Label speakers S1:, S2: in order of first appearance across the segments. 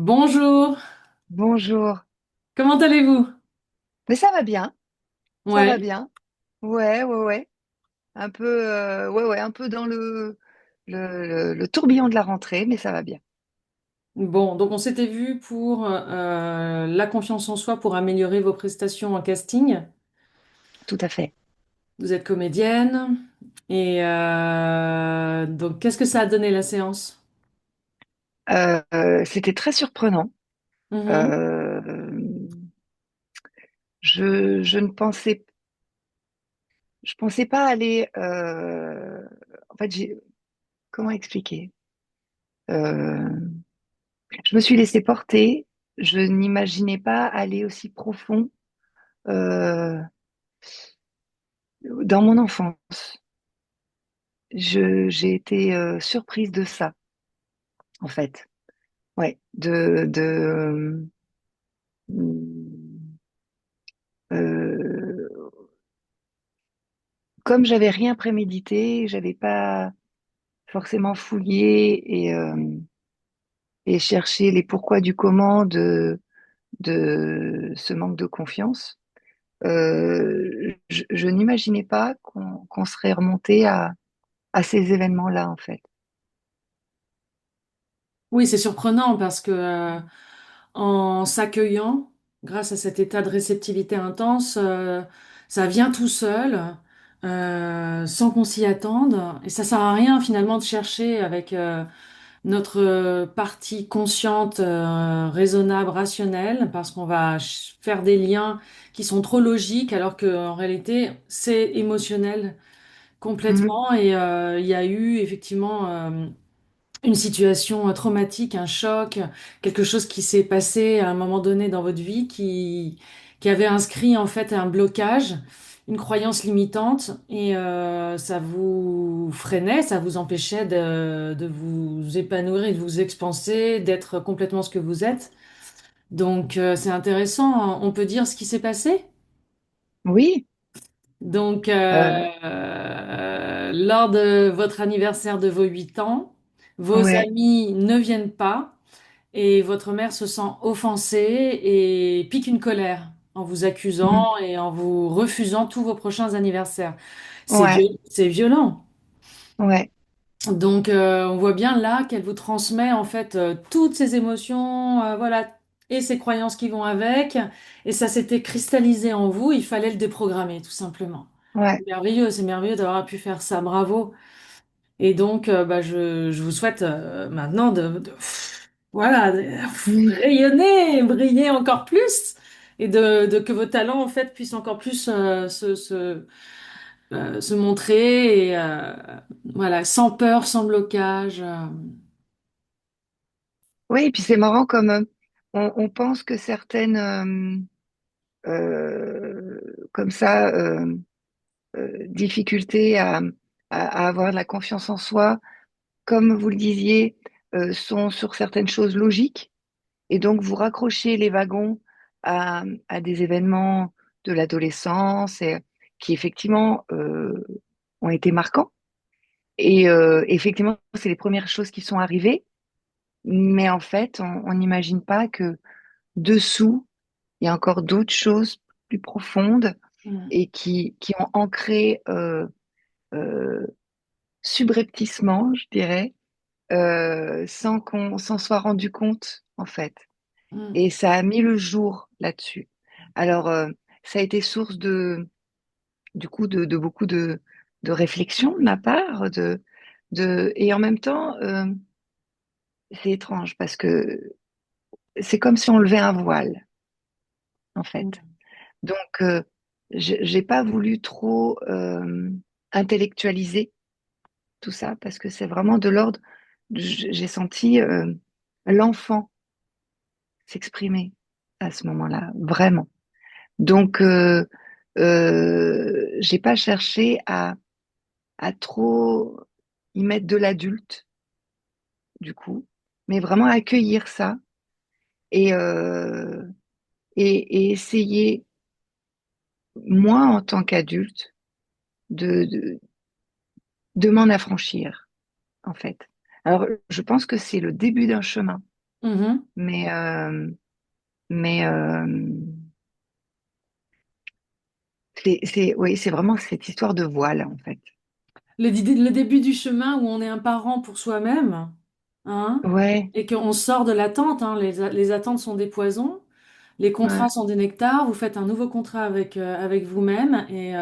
S1: Bonjour,
S2: Bonjour.
S1: comment allez-vous?
S2: Mais ça va bien, ça va
S1: Ouais,
S2: bien. Ouais, ouais, ouais. Un peu, ouais, ouais, un peu dans le tourbillon de la rentrée, mais ça va bien.
S1: bon, donc on s'était vu pour la confiance en soi pour améliorer vos prestations en casting.
S2: Tout à fait.
S1: Vous êtes comédienne et donc qu'est-ce que ça a donné la séance?
S2: C'était très surprenant.
S1: Mhm.
S2: Euh, je ne pensais, je pensais pas aller. En fait, comment expliquer? Euh, je me suis laissée porter. Je n'imaginais pas aller aussi profond euh, dans mon enfance. J'ai été surprise de ça, en fait. Ouais, euh, comme j'avais rien prémédité, j'avais pas forcément fouillé et cherché les pourquoi du comment de ce manque de confiance. Je n'imaginais pas qu'on serait remonté à ces événements-là, en fait.
S1: Oui, c'est surprenant parce que en s'accueillant, grâce à cet état de réceptivité intense, ça vient tout seul, sans qu'on s'y attende. Et ça sert à rien finalement de chercher avec notre partie consciente, raisonnable, rationnelle, parce qu'on va faire des liens qui sont trop logiques, alors qu'en réalité, c'est émotionnel
S2: Mhm.
S1: complètement. Et il y a eu effectivement une situation traumatique, un choc, quelque chose qui s'est passé à un moment donné dans votre vie qui avait inscrit en fait un blocage, une croyance limitante et ça vous freinait, ça vous empêchait de vous épanouir et de vous expanser, d'être complètement ce que vous êtes. Donc c'est intéressant, on peut dire ce qui s'est passé.
S2: Oui,
S1: Donc
S2: euh,
S1: lors de votre anniversaire de vos 8 ans, vos
S2: ouais.
S1: amis ne viennent pas. Et votre mère se sent offensée et pique une colère en vous
S2: Mhm.
S1: accusant et en vous refusant tous vos prochains anniversaires.
S2: Ouais,
S1: C'est violent.
S2: ouais,
S1: Donc, on voit bien là qu'elle vous transmet en fait toutes ces émotions, voilà, et ces croyances qui vont avec. Et ça s'était cristallisé en vous. Il fallait le déprogrammer, tout simplement.
S2: ouais.
S1: C'est merveilleux d'avoir pu faire ça. Bravo. Et donc, bah, je vous souhaite maintenant voilà,
S2: Mhm.
S1: rayonner, briller encore plus, et que vos talents, en fait, puissent encore plus se montrer, et voilà, sans peur, sans blocage.
S2: Oui, et puis c'est marrant comme on pense que certaines comme ça difficultés à avoir de la confiance en soi, comme vous le disiez, sont sur certaines choses logiques, et donc vous raccrochez les wagons à des événements de l'adolescence et, qui effectivement ont été marquants. Et effectivement, c'est les premières choses qui sont arrivées, mais en fait, on n'imagine pas que dessous, il y a encore d'autres choses plus profondes
S1: Mm,
S2: et qui ont ancré euh, subrepticement, je dirais, sans qu'on s'en soit rendu compte, en fait.
S1: mm,
S2: Et ça a mis le jour là-dessus. Alors, ça a été source du coup, de beaucoup de réflexion de ma part, et en même temps, c'est étrange parce que c'est comme si on levait un voile, en fait.
S1: mm,
S2: Donc, j'ai pas voulu trop intellectualiser tout ça parce que c'est vraiment de l'ordre. J'ai senti l'enfant s'exprimer à ce moment-là, vraiment. Donc, j'ai pas cherché à trop y mettre de l'adulte, du coup, mais vraiment accueillir ça et, euh, et essayer, moi, en tant qu'adulte, de, de, de m'en affranchir, en fait. Alors, je pense que c'est le début d'un chemin.
S1: Mhm.
S2: Mais, mais oui, c'est vraiment cette histoire de voile, en fait.
S1: Le début du chemin où on est un parent pour soi-même, hein,
S2: Ouais,
S1: et qu'on sort de l'attente, hein, les attentes sont des poisons. Les contrats
S2: ouais.
S1: sont des nectars. Vous faites un nouveau contrat avec vous-même et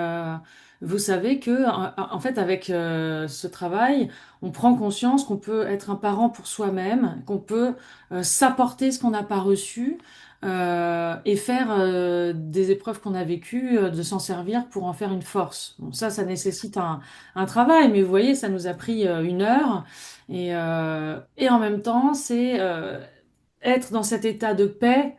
S1: vous savez que, en fait, avec ce travail, on prend conscience qu'on peut être un parent pour soi-même, qu'on peut s'apporter ce qu'on n'a pas reçu et faire des épreuves qu'on a vécues, de s'en servir pour en faire une force. Bon, ça nécessite un travail, mais vous voyez, ça nous a pris 1 heure et en même temps, c'est être dans cet état de paix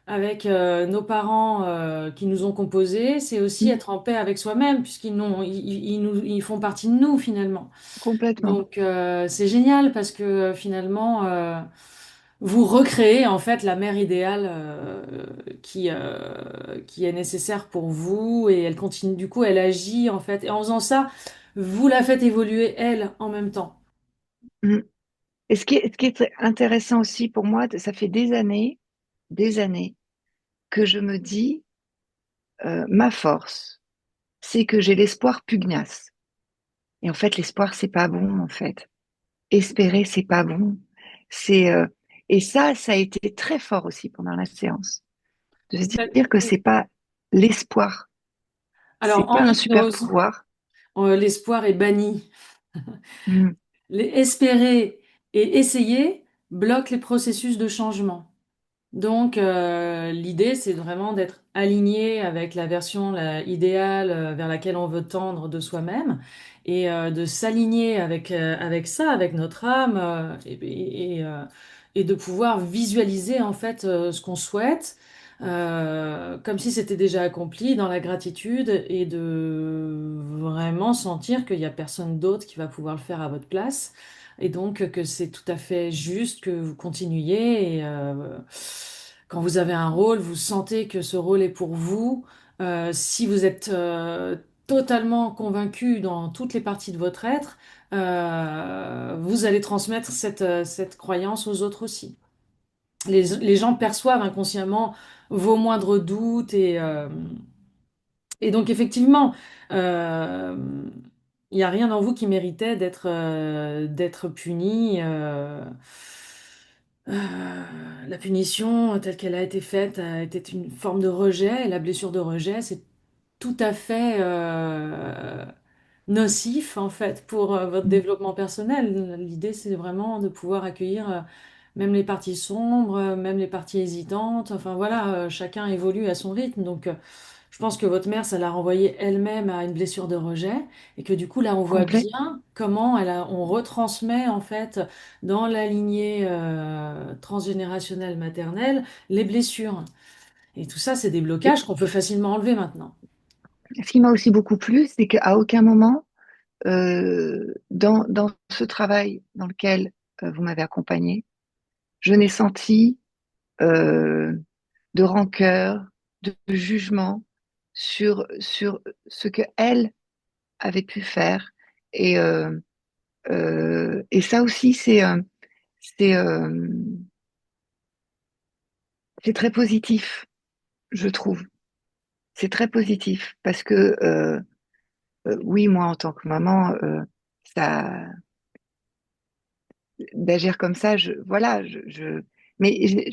S1: avec nos parents qui nous ont composés, c'est aussi
S2: Mm,
S1: être en paix avec soi-même, ils font partie de nous finalement.
S2: complètement.
S1: Donc c'est génial parce que finalement, vous recréez en fait la mère idéale qui est nécessaire pour vous et elle continue, du coup, elle agit en fait. Et en faisant ça, vous la faites évoluer elle en même temps.
S2: Mm. Et ce qui est très intéressant aussi pour moi, ça fait des années que je me dis, ma force, c'est que j'ai l'espoir pugnace. Et en fait, l'espoir, c'est pas bon, en fait. Espérer, c'est pas bon. C'est et ça a été très fort aussi pendant la séance, de se dire que c'est pas l'espoir, c'est
S1: Alors en
S2: pas un super
S1: hypnose,
S2: pouvoir.
S1: l'espoir est banni.
S2: Mm,
S1: Espérer et essayer bloquent les processus de changement. Donc, l'idée, c'est vraiment d'être aligné avec la version idéale vers laquelle on veut tendre de soi-même et de s'aligner avec ça, avec notre âme et de pouvoir visualiser en fait ce qu'on souhaite comme si c'était déjà accompli dans la gratitude et de vraiment sentir qu'il n'y a personne d'autre qui va pouvoir le faire à votre place. Et donc que c'est tout à fait juste que vous continuiez et quand vous avez un rôle, vous sentez que ce rôle est pour vous. Si vous êtes totalement convaincu dans toutes les parties de votre être, vous allez transmettre cette croyance aux autres aussi. Les gens perçoivent inconsciemment vos moindres doutes et donc effectivement, euh, il n'y a rien en vous qui méritait d'être puni. La punition telle qu'elle a été faite était une forme de rejet, et la blessure de rejet, c'est tout à fait nocif en fait pour votre
S2: mm,
S1: développement personnel. L'idée, c'est vraiment de pouvoir accueillir même les parties sombres, même les parties hésitantes. Enfin voilà, chacun évolue à son rythme. Donc, je pense que votre mère, ça l'a renvoyée elle-même à une blessure de rejet et que du coup, là, on voit
S2: complet.
S1: bien comment on retransmet en fait dans la lignée transgénérationnelle maternelle les blessures. Et tout ça, c'est des
S2: Et
S1: blocages qu'on peut facilement enlever maintenant.
S2: ce qui m'a aussi beaucoup plu, c'est qu'à aucun moment, dans ce travail dans lequel vous m'avez accompagné, je n'ai senti euh, de rancœur, de jugement sur ce que elle avait pu faire. Et, et ça aussi, c'est, euh, c'est très positif, je trouve. C'est très positif parce que, oui, moi, en tant que maman, ça, d'agir comme ça, voilà, mais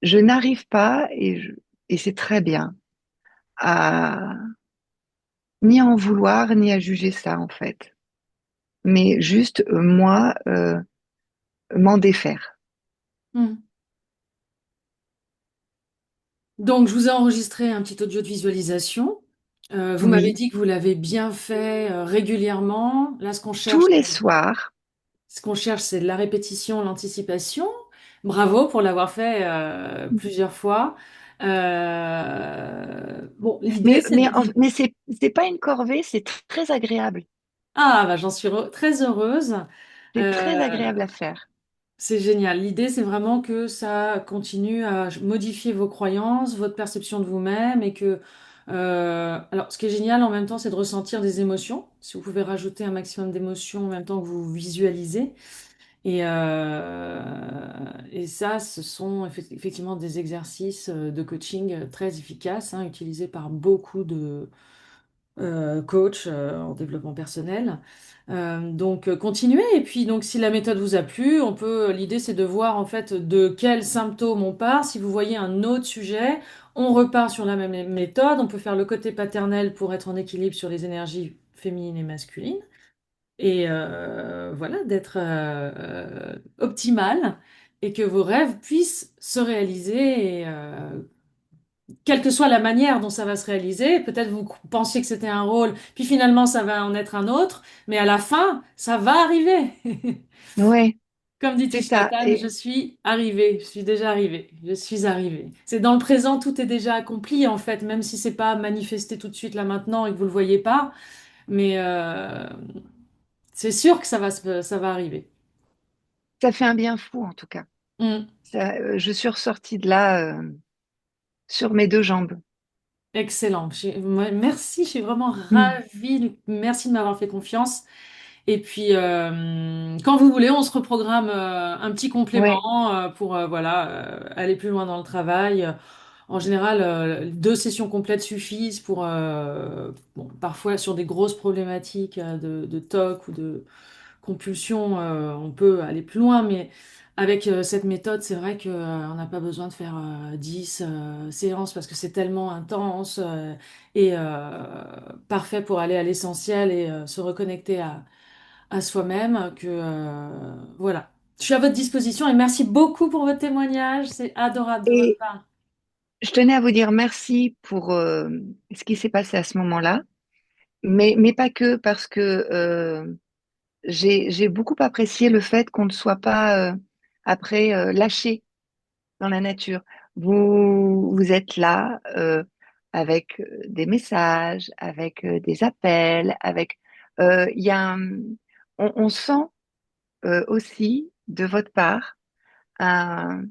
S2: je n'arrive pas, et c'est très bien, à ni à en vouloir, ni à juger ça, en fait. Mais juste, moi, m'en défaire.
S1: Hmm. Donc, je vous ai enregistré un petit audio de visualisation. Vous m'avez
S2: Oui,
S1: dit que vous l'avez bien fait régulièrement. Là,
S2: tous les soirs.
S1: ce qu'on cherche, c'est de la répétition, l'anticipation. Bravo pour l'avoir fait plusieurs fois. Bon, l'idée, c'est de...
S2: Mais c'est pas une corvée, c'est très agréable.
S1: Ah, bah, j'en suis très heureuse.
S2: C'est très
S1: Euh,
S2: agréable à faire.
S1: C'est génial. L'idée, c'est vraiment que ça continue à modifier vos croyances, votre perception de vous-même et que... alors, ce qui est génial en même temps, c'est de ressentir des émotions. Si vous pouvez rajouter un maximum d'émotions en même temps que vous visualisez. Et, Et ça, ce sont effectivement des exercices de coaching très efficaces, hein, utilisés par beaucoup de coachs en développement personnel. Donc, continuez. Et puis, donc, si la méthode vous a plu, l'idée, c'est de voir en fait de quels symptômes on part. Si vous voyez un autre sujet, on repart sur la même méthode. On peut faire le côté paternel pour être en équilibre sur les énergies féminines et masculines. Et voilà, d'être optimal et que vos rêves puissent se réaliser. Et, quelle que soit la manière dont ça va se réaliser, peut-être vous pensiez que c'était un rôle, puis finalement ça va en être un autre, mais à la fin, ça va arriver.
S2: Ouais,
S1: Comme dit
S2: c'est
S1: Thich Nhat
S2: ça.
S1: Hanh, je suis arrivée, je suis déjà arrivée, je suis arrivée. C'est dans le présent, tout est déjà accompli en fait, même si c'est pas manifesté tout de suite là maintenant et que vous le voyez pas, mais c'est sûr que ça va arriver.
S2: Ça fait un bien fou, en tout cas.
S1: Mm.
S2: Je suis ressortie de là sur mes deux jambes.
S1: Excellent. Merci, je suis vraiment
S2: Mm.
S1: ravie. Merci de m'avoir fait confiance. Et puis, quand vous voulez, on se reprogramme un petit
S2: Ouais,
S1: complément pour voilà, aller plus loin dans le travail. En général, 2 sessions complètes suffisent pour, bon, parfois sur des grosses problématiques de TOC ou de compulsion, on peut aller plus loin, mais avec cette méthode, c'est vrai qu'on n'a pas besoin de faire 10 séances parce que c'est tellement intense et parfait pour aller à l'essentiel et se reconnecter à soi-même que voilà. Je suis à votre disposition et merci beaucoup pour votre témoignage. C'est adorable de votre
S2: et
S1: part.
S2: je tenais à vous dire merci pour ce qui s'est passé à ce moment-là, mais pas que, parce que j'ai beaucoup apprécié le fait qu'on ne soit pas après lâché dans la nature. Vous êtes là avec des messages, avec des appels, avec il y a on sent aussi de votre part un,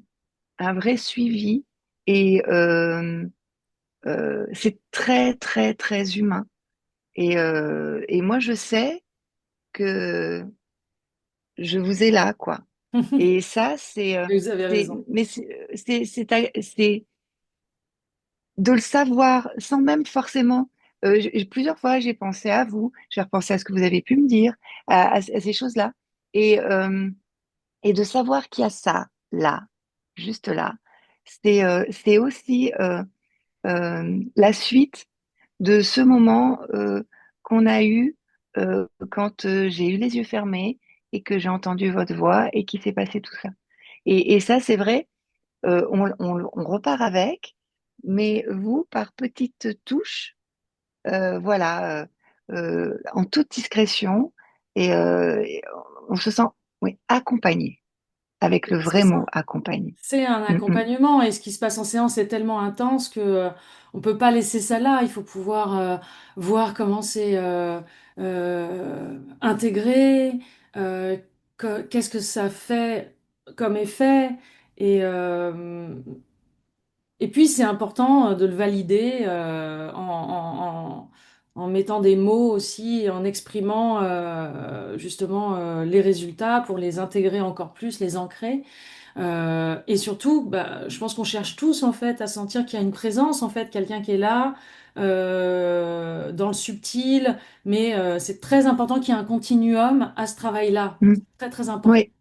S2: un vrai suivi et c'est très très très humain. Et moi je sais que je vous ai là quoi. Et ça
S1: Vous avez raison.
S2: mais c'est de le savoir sans même forcément. Plusieurs fois, j'ai pensé à vous, j'ai repensé à ce que vous avez pu me dire, à ces choses-là. Et, euh, et de savoir qu'il y a ça, là, juste là, c'est aussi la suite de ce moment qu'on a eu quand j'ai eu les yeux fermés et que j'ai entendu votre voix et qu'il s'est passé tout ça. Et ça, c'est vrai, on repart avec, mais vous, par petites touches, voilà, en toute discrétion, et on se sent, oui, accompagné, avec le
S1: C'est
S2: vrai
S1: ça.
S2: mot accompagné.
S1: C'est un
S2: Mm, mm,
S1: accompagnement et ce qui se passe en séance est tellement intense que on peut pas laisser ça là. Il faut pouvoir voir comment c'est intégré, euh, qu'est-ce que ça fait comme effet et et puis c'est important de le valider en mettant des mots aussi, en exprimant justement les résultats pour les intégrer encore plus, les ancrer. Et surtout, bah, je pense qu'on cherche tous en fait à sentir qu'il y a une présence, en fait, quelqu'un qui est là, dans le subtil, mais c'est très important qu'il y ait un continuum à ce travail-là.
S2: mm.
S1: Très très important.
S2: Oui,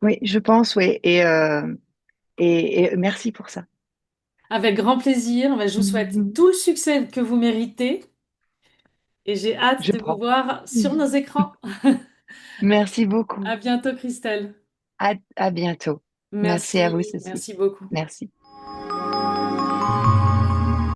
S2: oui, je pense, oui, et merci pour ça.
S1: Avec grand plaisir, bah, je vous souhaite
S2: Mhm.
S1: tout le succès que vous méritez et j'ai hâte
S2: Je
S1: de vous
S2: prends.
S1: voir sur nos écrans.
S2: Merci beaucoup.
S1: À bientôt, Christelle.
S2: À bientôt. Merci à vous,
S1: Merci,
S2: Cécile.
S1: merci beaucoup.
S2: Merci.